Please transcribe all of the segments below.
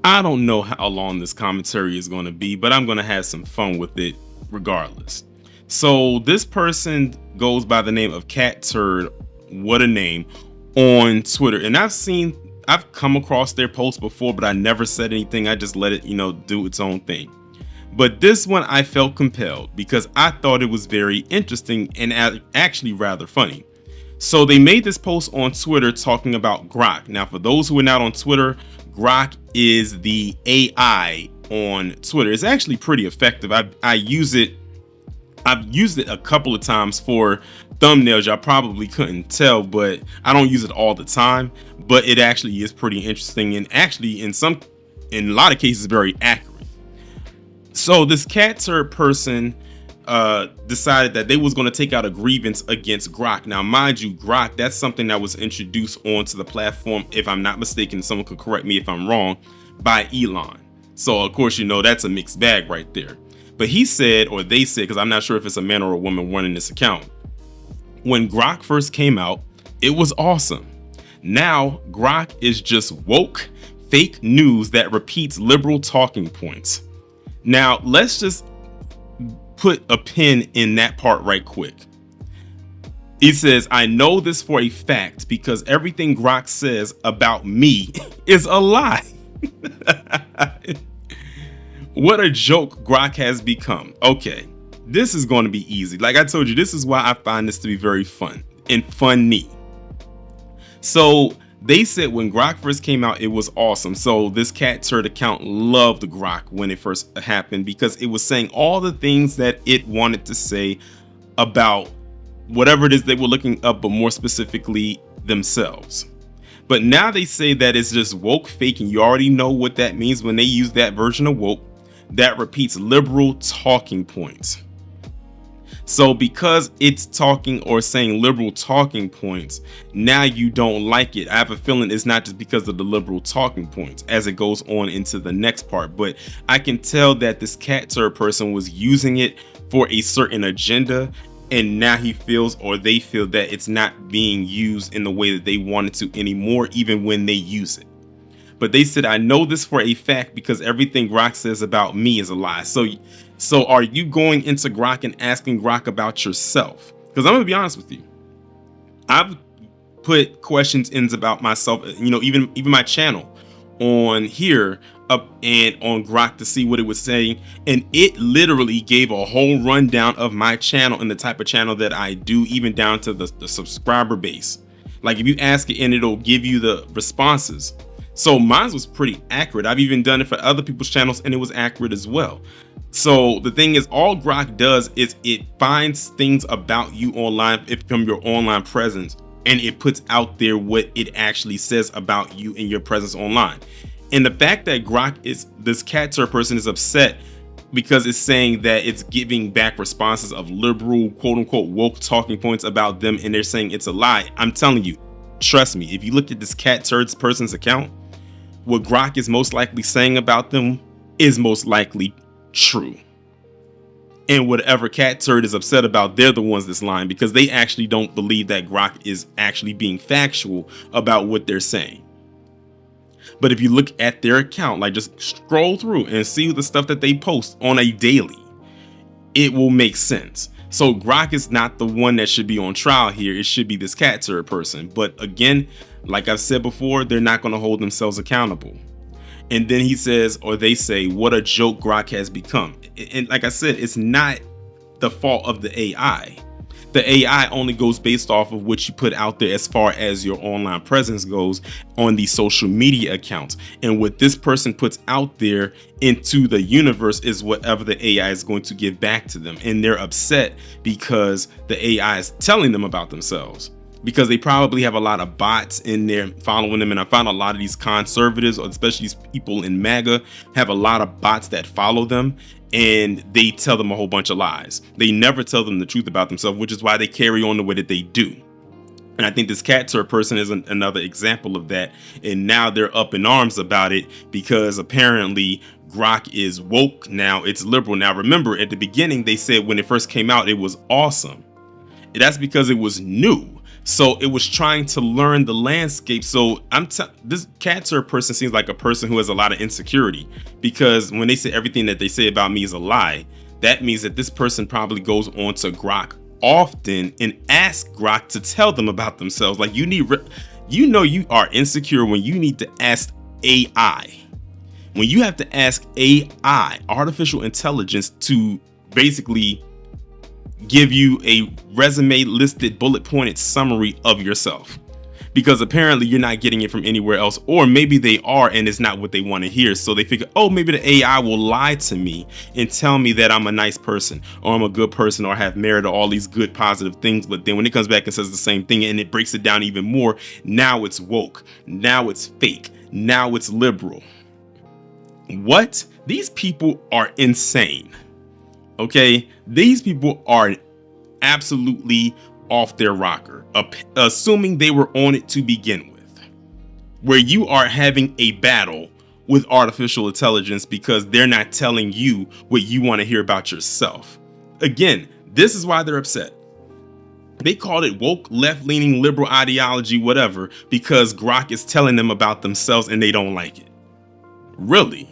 I don't know how long this commentary is going to be, but I'm going to have some fun with it regardless. So this person goes by the name of Turd, what a name, on Twitter. And I've come across their posts before, but I never said anything. I just let it, do its own thing. But this one I felt compelled because I thought it was very interesting and actually rather funny. So they made this post on Twitter talking about Grok. Now, for those who are not on Twitter, Grok is the AI on Twitter. It's actually pretty effective. I use it. I've used it a couple of times for thumbnails. Y'all probably couldn't tell, but I don't use it all the time. But it actually is pretty interesting, and actually in a lot of cases, very accurate. So this Turd person decided that they was going to take out a grievance against Grok. Now, mind you, Grok, that's something that was introduced onto the platform, if I'm not mistaken, someone could correct me if I'm wrong, by Elon. So of course, that's a mixed bag right there. But he said, or they said, because I'm not sure if it's a man or a woman running this account, when Grok first came out, it was awesome. Now Grok is just woke fake news that repeats liberal talking points. Now let's just put a pin in that part right quick. He says, I know this for a fact because everything Grok says about me is a lie. What a joke Grok has become. Okay, this is going to be easy. Like I told you, this is why I find this to be very fun and funny. So they said when Grok first came out, it was awesome. So this Turd account loved Grok when it first happened because it was saying all the things that it wanted to say about whatever it is they were looking up, but more specifically themselves. But now they say that it's just woke fake, and you already know what that means when they use that version of woke that repeats liberal talking points. So because it's talking or saying liberal talking points, now you don't like it. I have a feeling it's not just because of the liberal talking points as it goes on into the next part, but I can tell that this Turd person was using it for a certain agenda, and now he feels, or they feel, that it's not being used in the way that they wanted to anymore, even when they use it. But they said, I know this for a fact because everything Grok says about me is a lie. So are you going into Grok and asking Grok about yourself? Because I'm gonna be honest with you, I've put questions in about myself, even my channel on here up and on Grok to see what it was saying, and it literally gave a whole rundown of my channel and the type of channel that I do, even down to the subscriber base. Like if you ask it and it'll give you the responses. So mine was pretty accurate. I've even done it for other people's channels and it was accurate as well. So the thing is, all Grok does is it finds things about you online from your online presence, and it puts out there what it actually says about you and your presence online. And the fact that this Turd person is upset because it's saying that it's giving back responses of liberal, quote unquote, woke talking points about them, and they're saying it's a lie. I'm telling you, trust me, if you look at this Turd person's account, what Grok is most likely saying about them is most likely true. And whatever Turd is upset about, they're the ones that's lying, because they actually don't believe that Grok is actually being factual about what they're saying. But if you look at their account, like just scroll through and see the stuff that they post on a daily, it will make sense. So Grok is not the one that should be on trial here. It should be this Turd person. But again, like I've said before, they're not going to hold themselves accountable. And then he says, or they say, what a joke Grok has become. And like I said, it's not the fault of the AI. The AI only goes based off of what you put out there as far as your online presence goes on the social media accounts. And what this person puts out there into the universe is whatever the AI is going to give back to them. And they're upset because the AI is telling them about themselves, because they probably have a lot of bots in there following them. And I found a lot of these conservatives, or especially these people in MAGA, have a lot of bots that follow them, and they tell them a whole bunch of lies. They never tell them the truth about themselves, which is why they carry on the way that they do. And I think this Turd person is another example of that. And now they're up in arms about it because apparently Grok is woke now, it's liberal. Now remember, at the beginning they said when it first came out it was awesome. That's because it was new. So it was trying to learn the landscape. So this cat turd person seems like a person who has a lot of insecurity, because when they say everything that they say about me is a lie, that means that this person probably goes on to Grok often and asks Grok to tell them about themselves. Like, you are insecure when you need to ask AI. When you have to ask AI, artificial intelligence, to basically give you a resume listed bullet pointed summary of yourself, because apparently you're not getting it from anywhere else, or maybe they are and it's not what they want to hear. So they figure, oh, maybe the AI will lie to me and tell me that I'm a nice person, or I'm a good person, or have merit, or all these good positive things. But then when it comes back and says the same thing and it breaks it down even more, now it's woke, now it's fake, now it's liberal. What? These people are insane. Okay, these people are absolutely off their rocker, assuming they were on it to begin with, where you are having a battle with artificial intelligence because they're not telling you what you want to hear about yourself. Again, this is why they're upset. They called it woke, left-leaning, liberal ideology, whatever, because Grok is telling them about themselves and they don't like it. Really?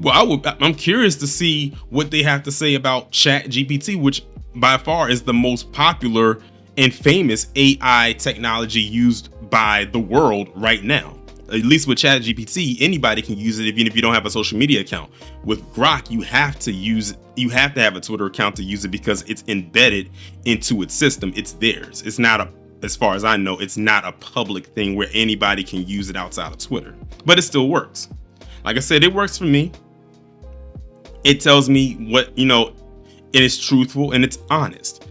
Well, I'm curious to see what they have to say about ChatGPT, which by far is the most popular and famous AI technology used by the world right now. At least with ChatGPT, anybody can use it, even if you don't have a social media account. With Grok, you have to have a Twitter account to use it, because it's embedded into its system. It's theirs. It's not as far as I know, it's not a public thing where anybody can use it outside of Twitter. But it still works. Like I said, it works for me. It tells me what, it is truthful and it's honest.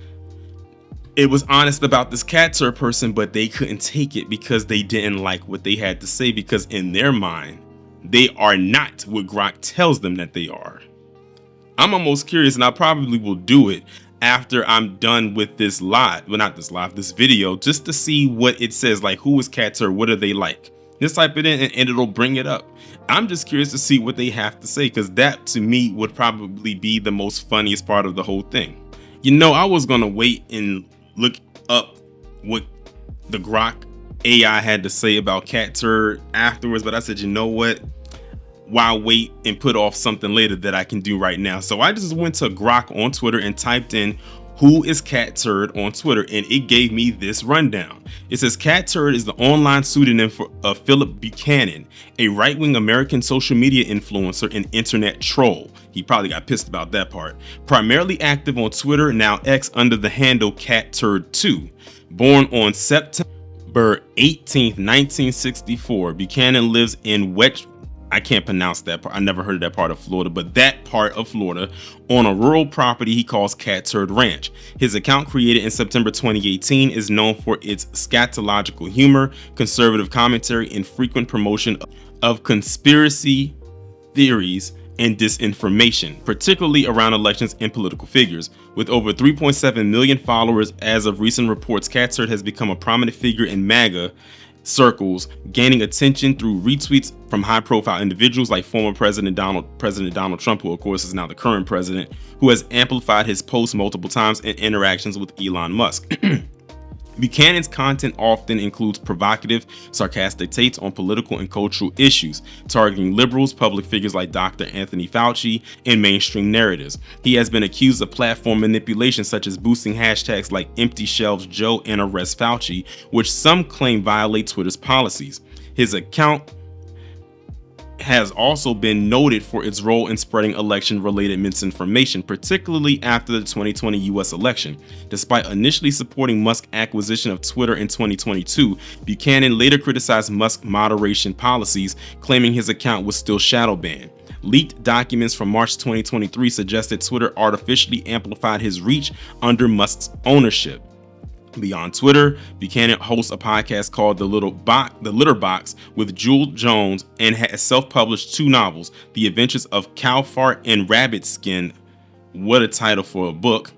It was honest about this cat turd person, but they couldn't take it because they didn't like what they had to say, because in their mind, they are not what Grok tells them that they are. I'm almost curious, and I probably will do it after I'm done with this this video, just to see what it says. Like, who is cat turd? What are they like? Just type it in and it'll bring it up. I'm just curious to see what they have to say, because that to me would probably be the most funniest part of the whole thing. I was going to wait and look up what the Grok AI had to say about cat turd afterwards, but I said, you know what? Why wait and put off something later that I can do right now? So I just went to Grok on Twitter and typed in who is cat turd on Twitter, and it gave me this rundown. It says cat turd is the online pseudonym of Philip Buchanan, a right-wing American social media influencer and internet troll. He probably got pissed about that part. Primarily active on Twitter, now X, under the handle catturd2. Born on September 18th, 1964, Buchanan lives in I can't pronounce that part. I never heard of that part of Florida, but that part of Florida, on a rural property he calls Cat Turd Ranch. His account, created in September 2018, is known for its scatological humor, conservative commentary, and frequent promotion of conspiracy theories and disinformation, particularly around elections and political figures. With over 3.7 million followers as of recent reports, Cat Turd has become a prominent figure in MAGA circles, gaining attention through retweets from high-profile individuals like former President Donald Trump, who of course is now the current president, who has amplified his posts multiple times in interactions with Elon Musk. Buchanan's content often includes provocative, sarcastic takes on political and cultural issues, targeting liberals, public figures like Dr. Anthony Fauci, and mainstream narratives. He has been accused of platform manipulation, such as boosting hashtags like Empty Shelves Joe and Arrest Fauci, which some claim violate Twitter's policies. His account has also been noted for its role in spreading election-related misinformation, particularly after the 2020 US election. Despite initially supporting Musk's acquisition of Twitter in 2022, Buchanan later criticized Musk's moderation policies, claiming his account was still shadow banned. Leaked documents from March 2023 suggested Twitter artificially amplified his reach under Musk's ownership. Beyond Twitter, Buchanan hosts a podcast called The Litter Box with Jewel Jones, and has self-published 2 novels, The Adventures of Cow Fart and Rabbit Skin. What a title for a book.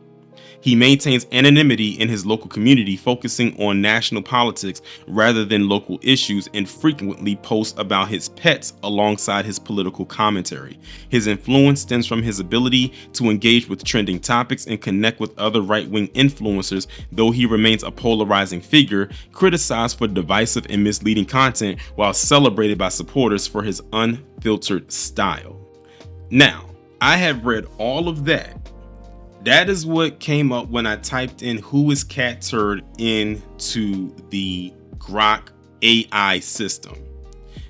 He maintains anonymity in his local community, focusing on national politics rather than local issues, and frequently posts about his pets alongside his political commentary. His influence stems from his ability to engage with trending topics and connect with other right-wing influencers, though he remains a polarizing figure, criticized for divisive and misleading content while celebrated by supporters for his unfiltered style. Now, I have read all of that. That is what came up when I typed in "who is Cat Turd" into the Grok AI system.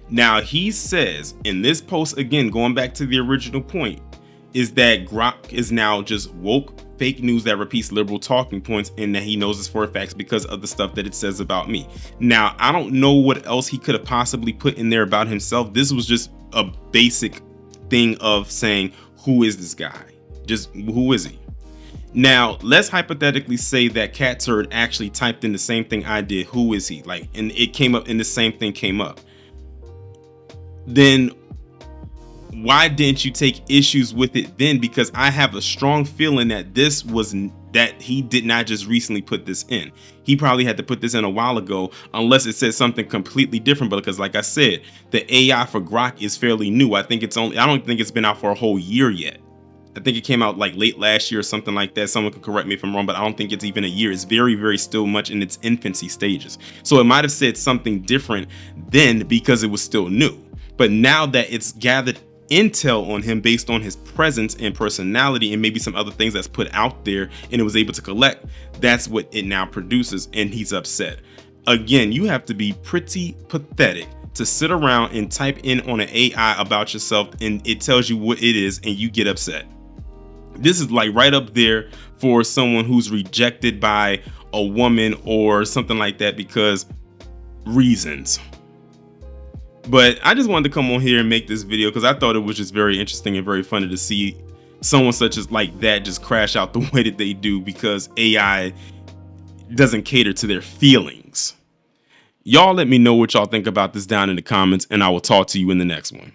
Now, he says in this post, again, going back to the original point, is that Grok is now just woke fake news that repeats liberal talking points, and that he knows this for a fact because of the stuff that it says about me. Now, I don't know what else he could have possibly put in there about himself. This was just a basic thing of saying, who is this guy? Just who is he? Now, let's hypothetically say that Cat Turd actually typed in the same thing I did. Who is he? Like, and it came up and the same thing came up. Then why didn't you take issues with it then? Because I have a strong feeling that that he did not just recently put this in. He probably had to put this in a while ago, unless it says something completely different. But because, like I said, the AI for Grok is fairly new. I don't think it's been out for a whole year yet. I think it came out like late last year or something like that. Someone can correct me if I'm wrong, but I don't think it's even a year. It's very, very still much in its infancy stages. So it might have said something different then because it was still new. But now that it's gathered intel on him based on his presence and personality and maybe some other things that's put out there and it was able to collect, that's what it now produces, and he's upset. Again, you have to be pretty pathetic to sit around and type in on an AI about yourself and it tells you what it is and you get upset. This is like right up there for someone who's rejected by a woman or something like that because reasons. But I just wanted to come on here and make this video because I thought it was just very interesting and very funny to see someone such as like that just crash out the way that they do because AI doesn't cater to their feelings. Y'all let me know what y'all think about this down in the comments, and I will talk to you in the next one.